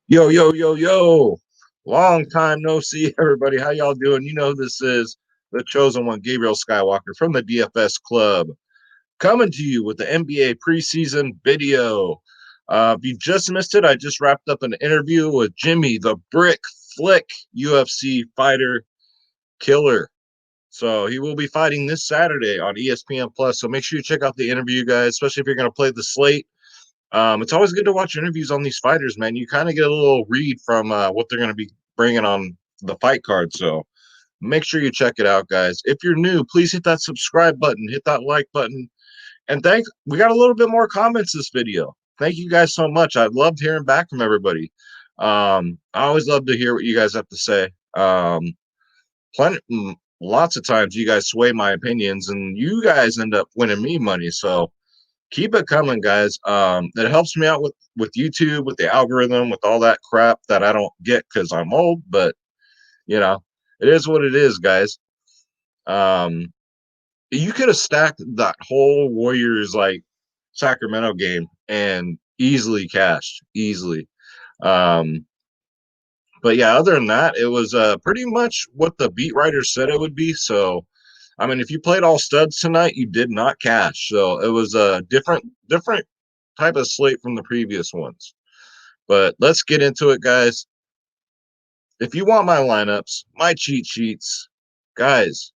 Yo, yo, yo, yo. Long time no see, everybody. How y'all doing? You know, this is the chosen one, Gabriel Skywalker from the DFS Club, coming to you with the NBA preseason video. If you just missed it, I just wrapped up an interview with Jimmy, the Brick Flick UFC fighter killer. So he will be fighting this Saturday on ESPN Plus. So make sure you check out the interview, guys, especially if you're going to play the slate. It's always good to watch interviews on these fighters, man. You kind of get a little read from what they're going to be bringing on the fight card. So make sure you check it out, guys. If you're new, please hit that subscribe button, hit that like button, and thanks. We got a little bit more comments this video. Thank you guys so much. I loved hearing back from everybody. I always love to hear what you guys have to say. Lots of times you guys sway my opinions, and you guys end up winning me money. So keep it coming, guys. It helps me out with YouTube, with the algorithm, with all that crap that I don't get because I'm old. But you know, it is what it is, guys. Um, you could have stacked that whole Warriors like Sacramento game and easily cashed, easily. Um, but yeah, other than that, it was pretty much what the beat writers said it would be. So I mean, if you played all studs tonight, you did not cash. So it was a different type of slate from the previous ones. But let's get into it, guys. If you want my lineups, my cheat sheets, guys,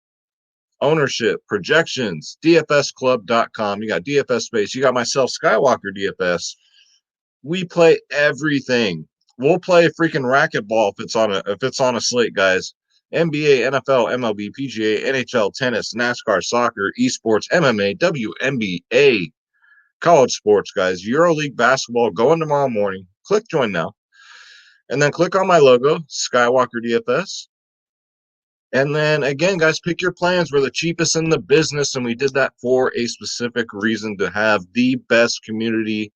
ownership, projections, dfsclub.com. You got DFS space. You got myself, Skywalker DFS. We play everything. We'll play freaking racquetball if it's on a slate, guys. NBA, NFL, MLB, PGA, NHL, tennis, NASCAR, soccer, esports, MMA, WNBA, college sports, guys. EuroLeague basketball going tomorrow morning. Click join now, and then click on my logo, Skywalker DFS. And then again, guys, pick your plans. We're the cheapest in the business, and we did that for a specific reason to have the best community,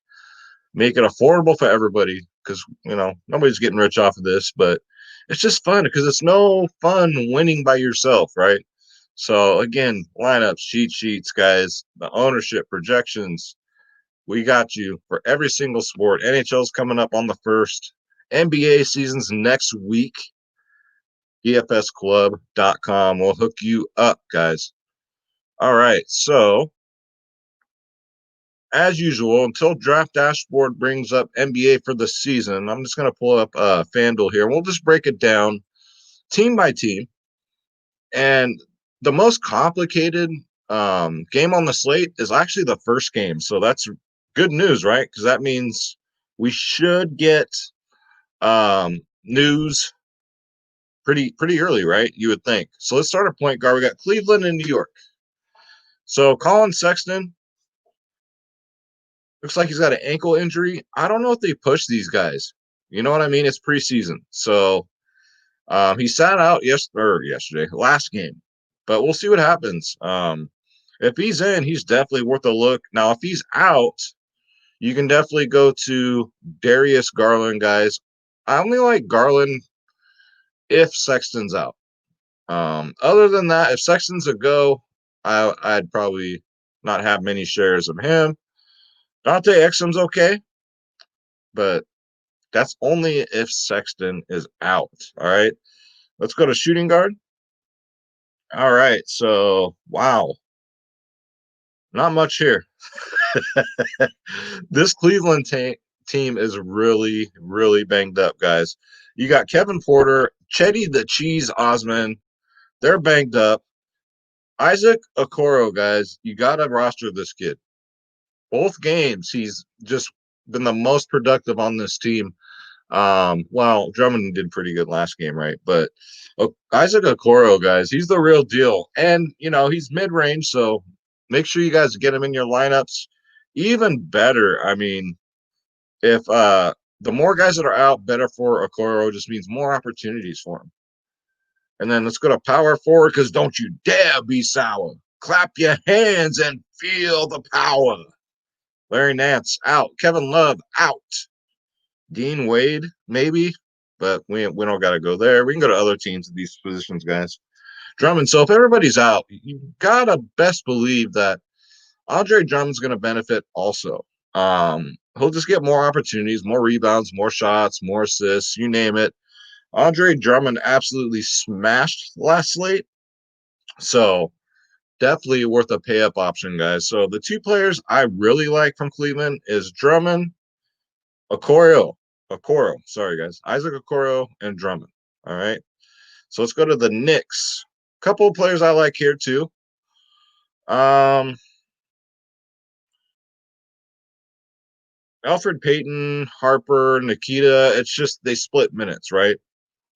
make it affordable for everybody because nobody's getting rich off of this, but it's just fun because it's no fun winning by yourself, right? So again, lineups, cheat sheets, guys, the ownership projections, we got you for every single sport. NHL's coming up on the 1st. NBA season's next week. dfsclub.com will hook you up, guys. All right, so as usual, until Draft Dashboard brings up NBA for the season, I'm just going to pull up FanDuel here. We'll just break it down team by team. And the most complicated game on the slate is actually the first game. So that's good news, right? Because that means we should get news pretty early, right? You would think. So let's start at point guard. We got Cleveland and New York. So Colin Sexton looks like he's got an ankle injury. I don't know if they push these guys. You know what I mean? It's preseason. So he sat out yesterday, last game. But we'll see what happens. If he's in, he's definitely worth a look. Now, if he's out, you can definitely go to Darius Garland, guys. I only like Garland if Sexton's out. Other than that, if Sexton's a go, I'd probably not have many shares of him. Dante Exum's okay, but that's only if Sexton is out. All right. Let's go to shooting guard. All right. So, wow. Not much here. This Cleveland team is really, really banged up, guys. You got Kevin Porter, Chetty the Cheese Osman. They're banged up. Isaac Okoro, guys, you got to roster this kid. Both games, he's just been the most productive on this team. Well, Drummond did pretty good last game, right? But Isaac Okoro, guys, he's the real deal. And, he's mid range, so make sure you guys get him in your lineups. Even better, I mean, if the more guys that are out, better for Okoro, just means more opportunities for him. And then let's go to power forward because don't you dare be sour. Clap your hands and feel the power. Larry Nance out. Kevin Love out. Dean Wade, maybe, but we don't got to go there. We can go to other teams at these positions, guys. Drummond. So if everybody's out, you got to best believe that Andre Drummond's going to benefit also. He'll just get more opportunities, more rebounds, more shots, more assists, you name it. Andre Drummond absolutely smashed last slate. So definitely worth a pay up option, guys. So the two players I really like from Cleveland is Drummond, Sorry, guys. Isaac Okoro and Drummond. All right. So let's go to the Knicks. Couple of players I like here too. Alfred Payton, Harper, Nikita. It's just they split minutes, right?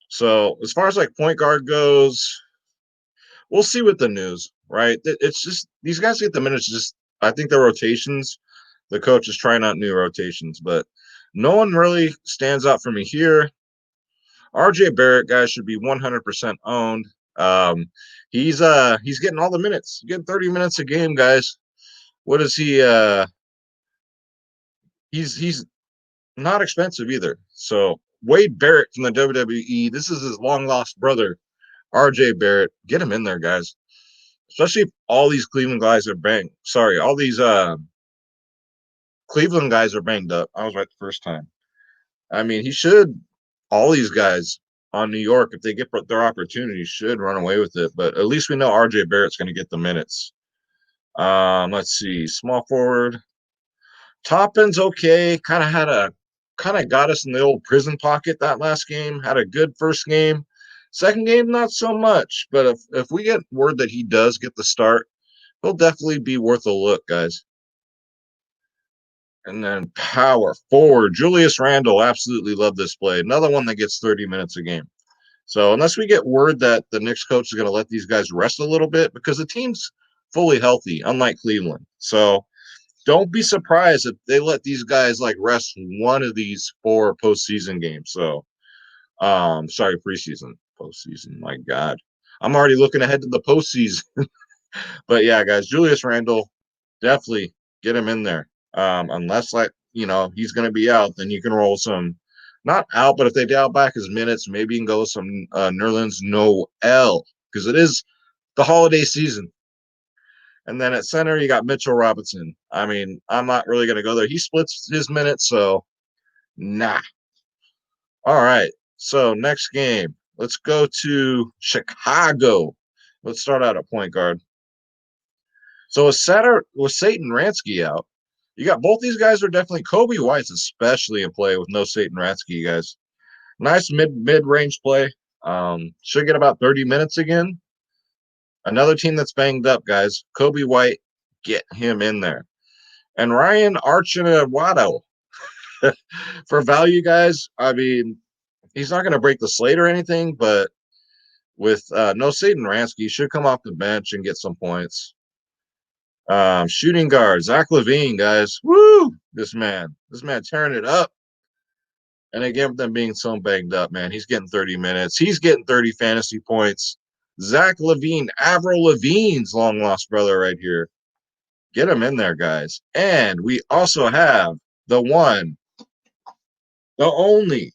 So as far as like point guard goes, we'll see with the news, right? It's just these guys get the minutes. Just I think the rotations, the coach is trying out new rotations, but no one really stands out for me here. RJ Barrett, guys, should be 100% owned. Um, he's getting all the minutes, getting 30 minutes a game, guys. What is he? He's not expensive either. So Wade Barrett from the WWE, this is his long lost brother, RJ Barrett. Get him in there, guys. Especially if all these Cleveland guys are banged. Sorry, all these Cleveland guys are banged up. I was right the first time. I mean, he should. All these guys on New York, if they get their opportunity, should run away with it. But at least we know RJ Barrett's going to get the minutes. Let's see, small forward. Toppin's okay. Kind of got us in the old prison pocket that last game. Had a good first game. Second game, not so much. But if we get word that he does get the start, he'll definitely be worth a look, guys. And then power forward, Julius Randle. Absolutely love this play. Another one that gets 30 minutes a game. So unless we get word that the Knicks coach is going to let these guys rest a little bit, because the team's fully healthy, unlike Cleveland. So don't be surprised if they let these guys like rest one of these 4 postseason games. So sorry, preseason. Postseason. My God. I'm already looking ahead to the postseason. But yeah, guys, Julius Randle, definitely get him in there. Unless like he's going to be out, then you can roll some, not out, but if they dial back his minutes, maybe you can go some Nerlens Noel because it is the holiday season. And then at center, you got Mitchell Robinson. I mean, I'm not really going to go there. He splits his minutes, so nah. All right. So next game, let's go to Chicago. Let's start out at point guard. So with Satan Ransky out, you got both these guys are definitely Kobe White's especially in play with no Satan Ransky, guys. Nice mid range play. Should get about 30 minutes again. Another team that's banged up, guys. Kobe White, get him in there. And Ryan Archibald for value, guys. I mean, he's not going to break the slate or anything, but with no Satan Ransky, he should come off the bench and get some points. Shooting guard, Zach LaVine, guys. Woo! This man tearing it up. And again, with them being so banged up, man, he's getting 30 minutes. He's getting 30 fantasy points. Zach LaVine, Avril Lavigne's long lost brother right here. Get him in there, guys. And we also have the one, the only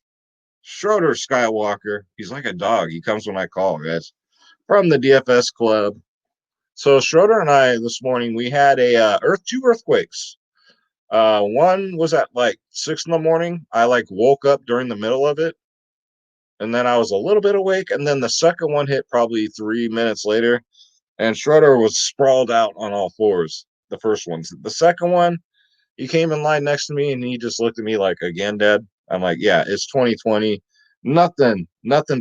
Schroeder Skywalker. He's like a dog. He comes when I call, guys. From the DFS club. So Schroeder and I this morning, we had a two earthquakes. One was at like 6 in the morning. I like woke up during the middle of it, and then I was a little bit awake. And then the second one hit probably 3 minutes later, and Schroeder was sprawled out on all fours. The first one, the second one, he came in line next to me, and he just looked at me like, "Again, Dad." I'm like, "Yeah, it's 2020. Nothing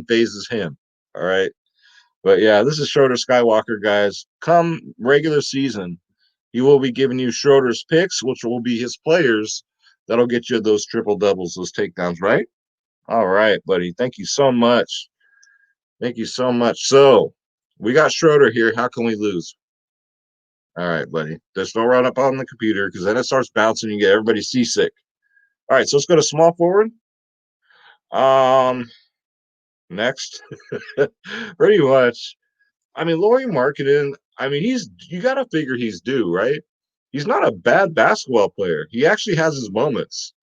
phases him." All right. But yeah, this is Schroeder Skywalker, guys. Come regular season, he will be giving you Schroeder's picks, which will be his players. That'll get you those triple doubles, those takedowns, right? All right, buddy. Thank you so much. Thank you so much. So we got Schroeder here. How can we lose? All right, buddy. Just don't run up on the computer because then it starts bouncing. You get everybody seasick. All right, so let's go to small forward. Um, Next, pretty much. I mean, Laurie Marketing. I mean, you got to figure he's due, right? He's not a bad basketball player. He actually has his moments.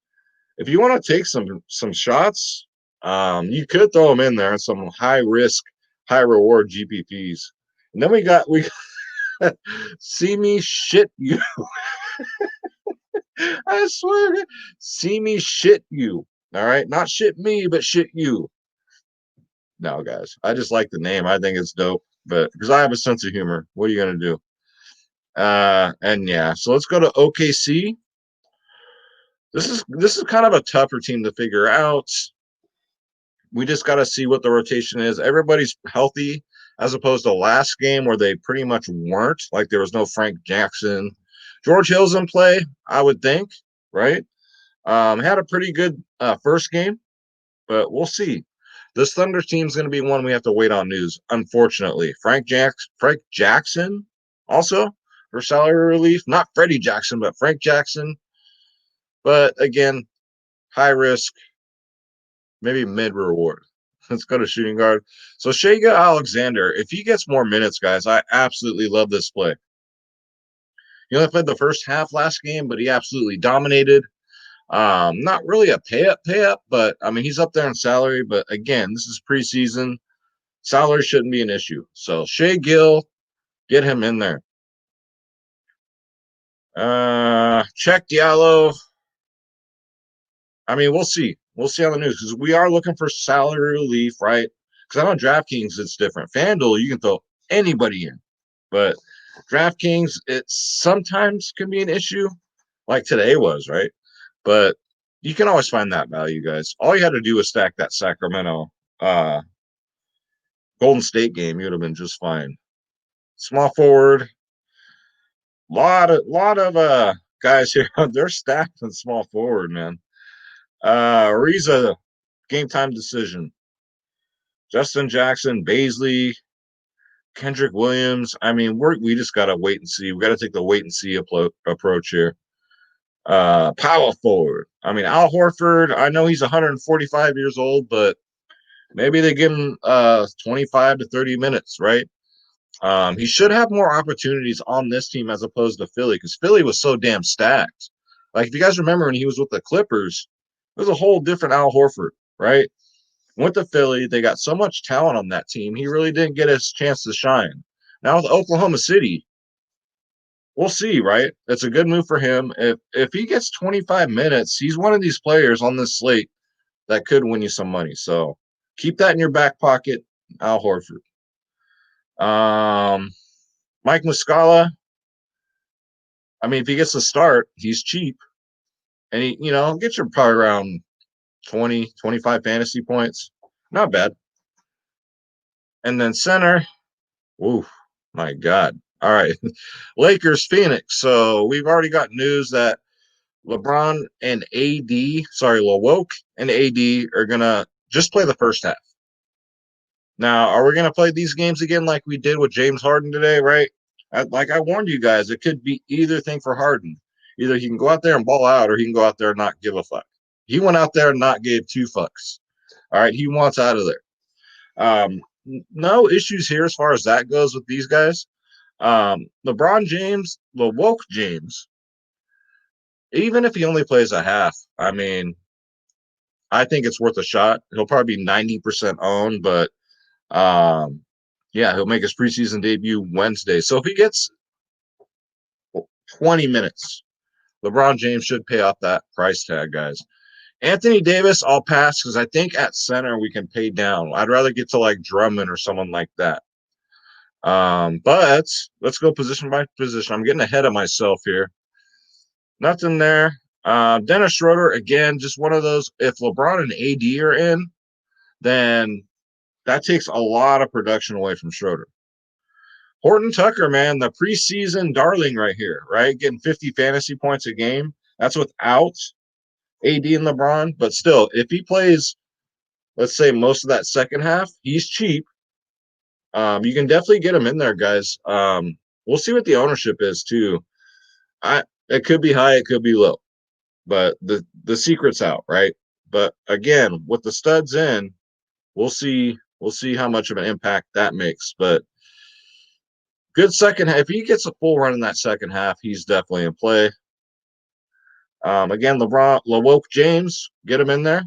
If you want to take some shots, you could throw him in there in some high risk, high reward GPPs. And then we see me shit you. I swear. See me shit you. All right. Not shit me, but shit you. No, guys. I just like the name. I think it's dope. But because I have a sense of humor. What are you gonna do? And yeah, so let's go to OKC. This is kind of a tougher team to figure out. We just got to see what the rotation is. Everybody's healthy as opposed to last game where they pretty much weren't. Like there was no Frank Jackson. George Hill's in play, I would think, right? Had a pretty good first game, but we'll see. This Thunder team's going to be one we have to wait on news, unfortunately. Frank Jackson also for salary relief. Not Freddie Jackson, but Frank Jackson. But again, high risk, maybe mid reward. Let's go to shooting guard. So Shea Alexander, if he gets more minutes, guys, I absolutely love this play. He only played the first half last game, but he absolutely dominated. Not really a pay up, but I mean he's up there in salary. But again, this is preseason. Salary shouldn't be an issue. So Shea Gill, get him in there. Check Diallo. I mean, we'll see. We'll see on the news because we are looking for salary relief, right? Because I know DraftKings it's different. FanDuel, you can throw anybody in, but DraftKings it sometimes can be an issue, like today was, right? But you can always find that value, guys. All you had to do was stack that Sacramento Golden State game. You would have been just fine. Small forward, lot of guys here. They're stacked in small forward, man. Ariza, game time decision. Justin Jackson, Baisley, Kendrick Williams. I mean, we just gotta wait and see. We gotta take the wait and see approach here. Power forward. I mean, Al Horford. I know he's 145 years old, but maybe they give him 25 to 30 minutes, right? He should have more opportunities on this team as opposed to Philly because Philly was so damn stacked. Like if you guys remember when he was with the Clippers, it was a whole different Al Horford, right? Went to Philly. They got so much talent on that team. He really didn't get his chance to shine. Now with Oklahoma City, we'll see, right? It's a good move for him. If he gets 25 minutes, he's one of these players on this slate that could win you some money. So keep that in your back pocket, Al Horford. Mike Muscala. I mean, if he gets to start, he's cheap. And get your probably around 20, 25 fantasy points. Not bad. And then center, ooh, my God. All right. Lakers, Phoenix. So we've already got news that LeBron and Lewoke and AD are going to just play the first half. Now, are we going to play these games again like we did with James Harden today, right? Like I warned you guys, it could be either thing for Harden. Either he can go out there and ball out or he can go out there and not give a fuck. He went out there and not gave two fucks. All right. He wants out of there. No issues here as far as that goes with these guys. LeBron James, the woke James, even if he only plays a half, I mean, I think it's worth a shot. He'll probably be 90% owned, but yeah, he'll make his preseason debut Wednesday. So if he gets 20 minutes, LeBron James should pay off that price tag, guys. Anthony Davis, I'll pass because I think at center we can pay down. I'd rather get to like Drummond or someone like that. But let's go position by position. I'm getting ahead of myself here. Nothing there. Dennis Schroeder, again, just one of those. If LeBron and AD are in, then that takes a lot of production away from Schroeder. Horton Tucker, man, the preseason darling right here, right? Getting 50 fantasy points a game. That's without AD and LeBron. But still, if he plays, let's say, most of that second half, he's cheap. You can definitely get him in there, guys. We'll see what the ownership is, too. It could be high, it could be low. But the secret's out, right? But again, with the studs in, we'll see how much of an impact that makes. But good second half. If he gets a full run in that second half, he's definitely in play. Again, Lewoke James, get him in there.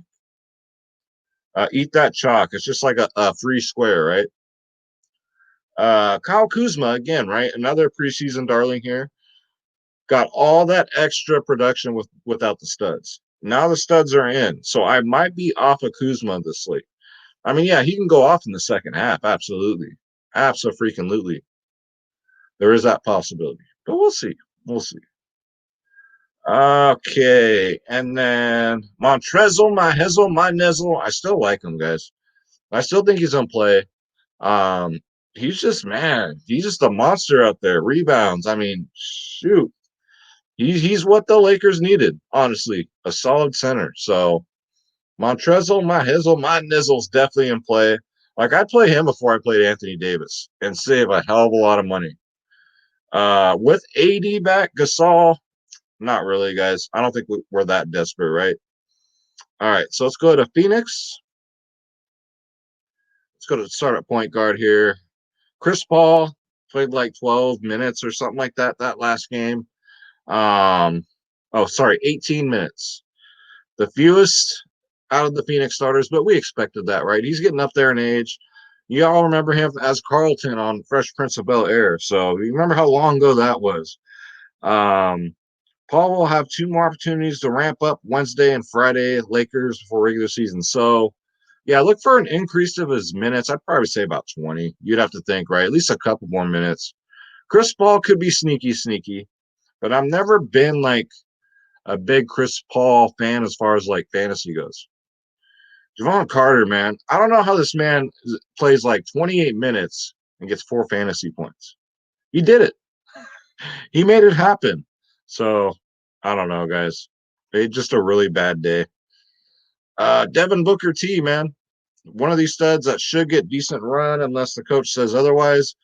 Eat that chalk. It's just like a free square, right? Kyle Kuzma, again, right? Another preseason darling here. got all that extra production without the studs. Now the studs are in, so I might be off of Kuzma this slate. I mean, yeah, he can go off in the second half, absolutely, absolutely. There is that possibility, but we'll see. We'll see. Okay, and then Montrezl, my Hezel, my Nizzle. I still like him, guys. I still think he's on play. Um, he's just he's just a monster out there. Rebounds. I mean, shoot, he's what the Lakers needed, honestly. A solid center. So Montrezl, my Hizzle, my Nizzle's definitely in play. Like I'd play him before I played Anthony Davis and save a hell of a lot of money. With AD back, Gasol, not really, guys. I don't think we're that desperate, right? All right, so let's go to Phoenix. Let's go to start at point guard here. Chris Paul played like 12 minutes or something like that last game. Oh, sorry, 18 minutes. The fewest out of the Phoenix starters, but we expected that, right? He's getting up there in age. You all remember him as Carlton on Fresh Prince of Bel-Air. So you remember how long ago that was. Um, Paul will have two more opportunities to ramp up Wednesday and Friday Lakers before regular season. So, yeah, look for an increase of his minutes. I'd probably say about 20. You'd have to think, right? At least a couple more minutes. Chris Paul could be sneaky, but I've never been like a big Chris Paul fan as far as like fantasy goes. Javon Carter, man, I don't know how this man plays like 28 minutes and gets 4 fantasy points. He did it. He made it happen. So I don't know, guys. It's just a really bad day. Devin Booker T, man, one of these studs that should get decent run unless the coach says otherwise.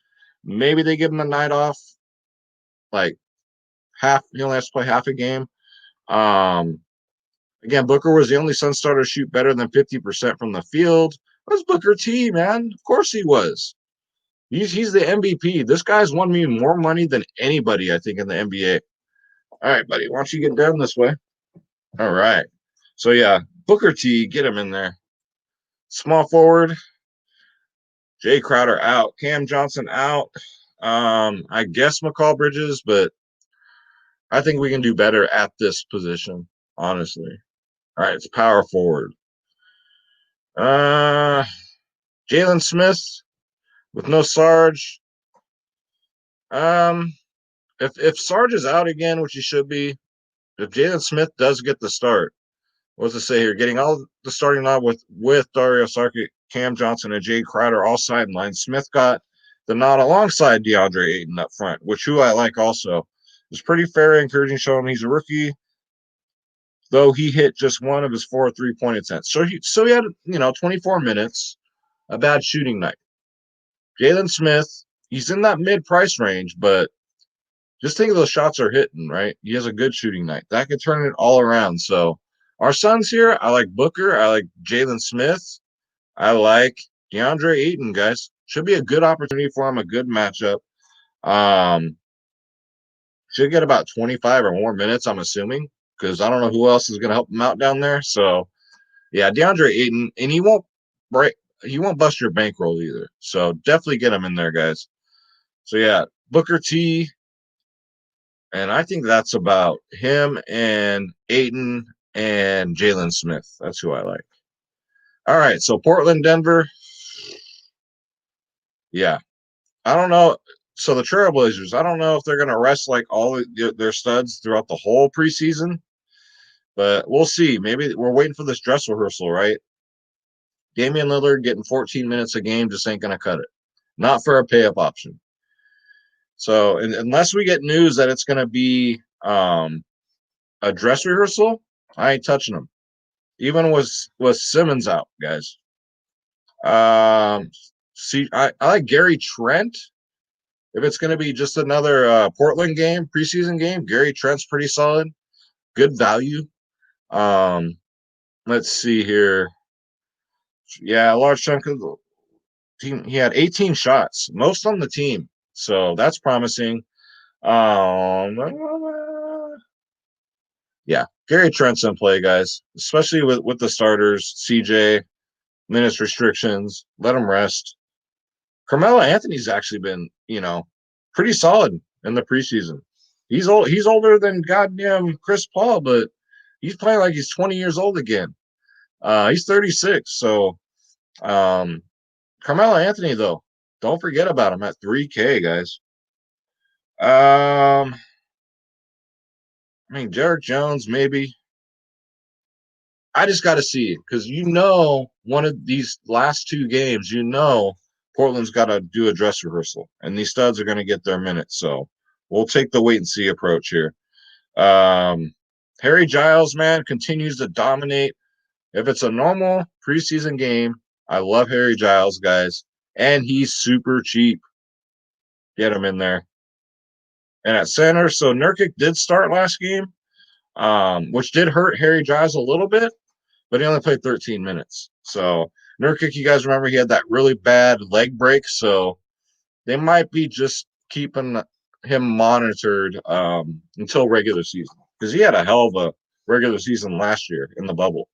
Maybe they give him a night off, like half. He only has to play half a game. Um, Again, Booker was the only Sun starter to shoot better than 50% from the field. That's Booker T, man. Of course he was. He's the MVP. This guy's won me more money than anybody, I think, in the NBA. All right, buddy. Why don't you get down this way? All right. So yeah, Booker T, get him in there. Small forward, Jay Crowder out, Cam Johnson out. I guess McCall Bridges, but I think we can do better at this position, honestly. All right, it's power forward. Uh Jalen Smith with no Sarge. Um, if Sarge is out again, which he should be, if Jalen Smith does get the start, what's to say here? Getting all the starting line with Dario Saric, Cam Johnson, and Jay Crowder all sidelines. Smith got the nod alongside DeAndre Ayton up front, which who I like also. It's pretty fair and encouraging showing he's a rookie, though he hit just one of his 4 3-point attempts. So he had 24 minutes, a bad shooting night. Jalen Smith, he's in that mid price range, but just think of those shots are hitting, right? He has a good shooting night. That could turn it all around. So our Suns here, I like Booker. I like Jalen Smith. I like DeAndre Ayton, guys. Should be a good opportunity for him, a good matchup. Um, should get about 25 or more minutes, I'm assuming, because I don't know who else is going to help him out down there. So, yeah, DeAndre Ayton, and he won't bust your bankroll either. So definitely get him in there, guys. So yeah, Booker T, and I think that's about him and Ayton and Jalen Smith. That's who I like. All right, so Portland, Denver. Yeah, I don't know. So the Trailblazers, I don't know if they're going to rest like all their studs throughout the whole preseason, but we'll see. Maybe we're waiting for this dress rehearsal, right? Damian Lillard getting 14 minutes a game just ain't going to cut it. Not for a pay-up option. So unless we get news that it's going to be a dress rehearsal, I ain't touching them. Even with Simmons out, guys. See, I like Gary Trent. If it's going to be just another Portland game, preseason game, Gary Trent's pretty solid, good value. Um, let's see here. Yeah, a large chunk of the team. He had 18 shots, most on the team, so that's promising. Um, yeah, Gary Trent's in play, guys, especially with the starters. CJ minutes restrictions, let him rest. Carmelo Anthony's actually been, pretty solid in the preseason. He's old. He's older than goddamn Chris Paul, but he's playing like he's 20 years old again. He's 36. So, Carmelo Anthony though, don't forget about him at 3K, guys. I mean, Derek Jones maybe. I just got to see it because one of these last two games, Portland's got to do a dress rehearsal, and these studs are going to get their minutes. So we'll take the wait and see approach here. Harry Giles, man, continues to dominate. If it's a normal preseason game, I love Harry Giles, guys, and he's super cheap. Get him in there. And at center, so Nurkic did start last game, which did hurt Harry Giles a little bit, but he only played 13 minutes. So Nurkic, you guys remember he had that really bad leg break, so they might be just keeping him monitored until regular season because he had a hell of a regular season last year in the bubble.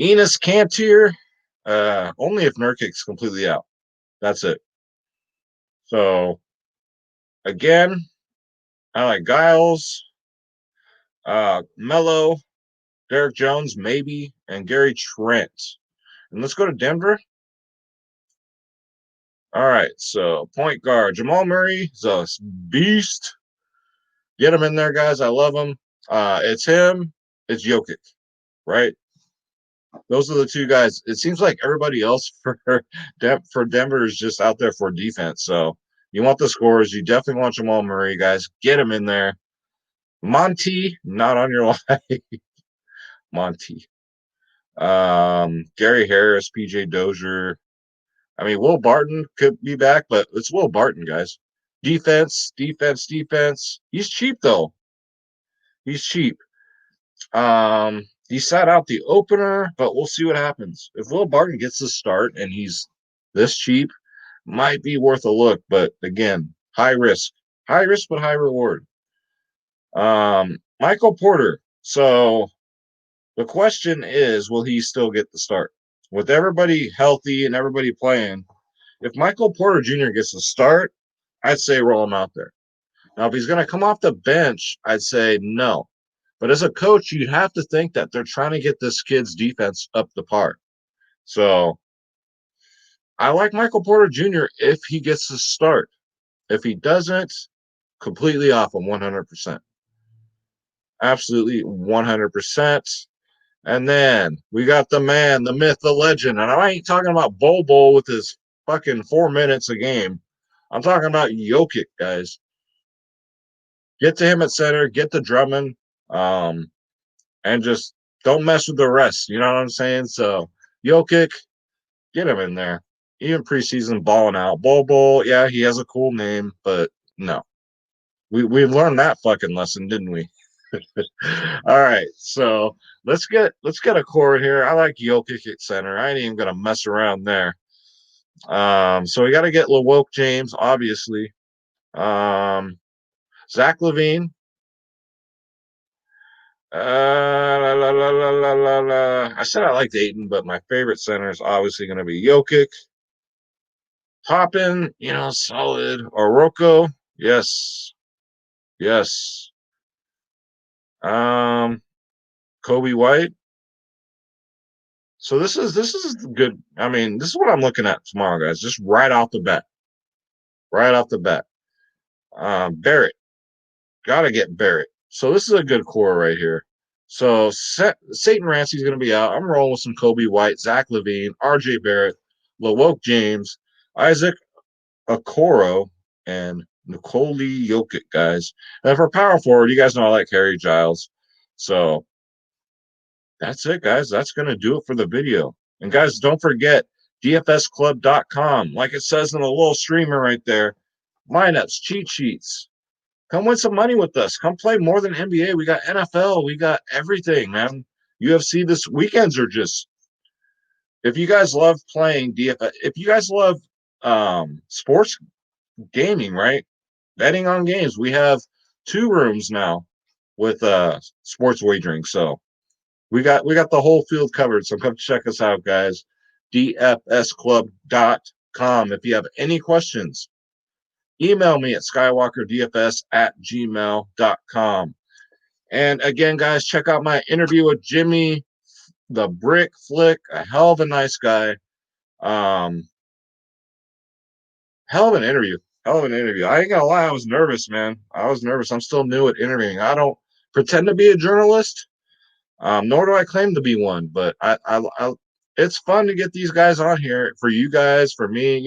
Enes Kanter, only if Nurkic's completely out. That's it. So again, I like Giles, Melo, Derek Jones, maybe, and Gary Trent. And let's go to Denver. All right, so point guard Jamal Murray is a beast. Get him in there, guys. I love him. It's him. It's Jokic, right? Those are the two guys. It seems like everybody else for Denver is just out there for defense. So you want the scores. You definitely want Jamal Murray, guys. Get him in there. Monty, not on your line. Monty. Gary Harris, PJ Dozier. I mean, Will Barton could be back, but it's Will Barton, guys. Defense. He's cheap though. He's cheap. He sat out the opener, but we'll see what happens. If Will Barton gets the start and he's this cheap, might be worth a look. But again, high risk, but high reward. Michael Porter. So the question is, will he still get the start? With everybody healthy and everybody playing, if Michael Porter Jr. gets the start, I'd say roll him out there. Now, if he's going to come off the bench, I'd say no. But as a coach, you'd have to think that they're trying to get this kid's defense up to par. So I like Michael Porter Jr. if he gets the start. If he doesn't, completely off him 100%. Absolutely 100%. And then we got the man, the myth, the legend. And I ain't talking about Bol with his fucking 4 minutes a game. I'm talking about Jokic, guys. Get to him at center, get to Drummond, and just don't mess with the rest. You know what I'm saying? So Jokic, get him in there. Even preseason balling out. Bol, yeah, he has a cool name, but no. We learned that fucking lesson, didn't we? All right, so let's get a core here. I like Jokic at center. I ain't even gonna mess around there. So we got to get Lewoke James, obviously. Zach LaVine. I said I liked Ayton, but my favorite center is obviously going to be Jokic. Toppin, solid. Oroko, yes. Kobe White. So this is good. I mean, this is what I'm looking at tomorrow, guys. Just right off the bat. Barrett. Gotta get Barrett. So this is a good core right here. So Satan Rancey's going to be out. I'm rolling with some Kobe White, Zach LaVine, RJ Barrett, Lewoke James, Isaac Okoro, and Nikola Jokic, guys. And for power forward, you guys know I like Harry Giles. So that's it, guys. That's going to do it for the video. And guys, don't forget dfsclub.com. Like it says in the little streamer right there, lineups, cheat sheets. Come win some money with us. Come play more than NBA. We got NFL. We got everything, man. UFC this weekends are just. If you guys love playing DFS, if you guys love sports gaming, right? Betting on games. We have 2 rooms now with sports wagering. So we got the whole field covered. So come check us out, guys. dfsclub.com. If you have any questions, email me at skywalkerdfs@gmail.com. And again, guys, check out my interview with Jimmy, the Brick Flick, a hell of a nice guy. Um, hell of an interview. Hell of an interview. I ain't gonna lie, I was nervous, man. I was nervous. I'm still new at interviewing. I don't pretend to be a journalist, nor do I claim to be one. But it's fun to get these guys on here for you guys, for me.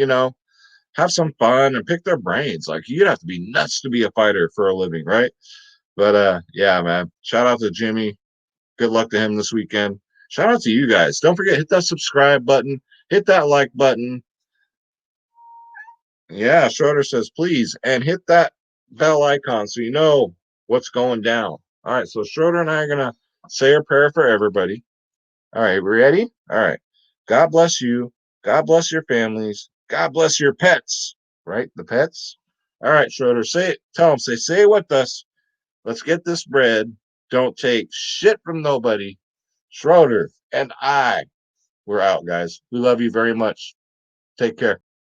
Have some fun and pick their brains. Like you'd have to be nuts to be a fighter for a living, right? But yeah, man. Shout out to Jimmy. Good luck to him this weekend. Shout out to you guys. Don't forget, hit that subscribe button, hit that like button. Yeah, Schroeder says please, and hit that bell icon so you know what's going down. All right, so Schroeder and I are gonna say a prayer for everybody. All right, we ready? All right. God bless you. God bless your families. God bless your pets. Right, the pets. All right, Schroeder, say it. Tell them, say it with us. Let's get this bread. Don't take shit from nobody. Schroeder and I, we're out, guys. We love you very much. Take care.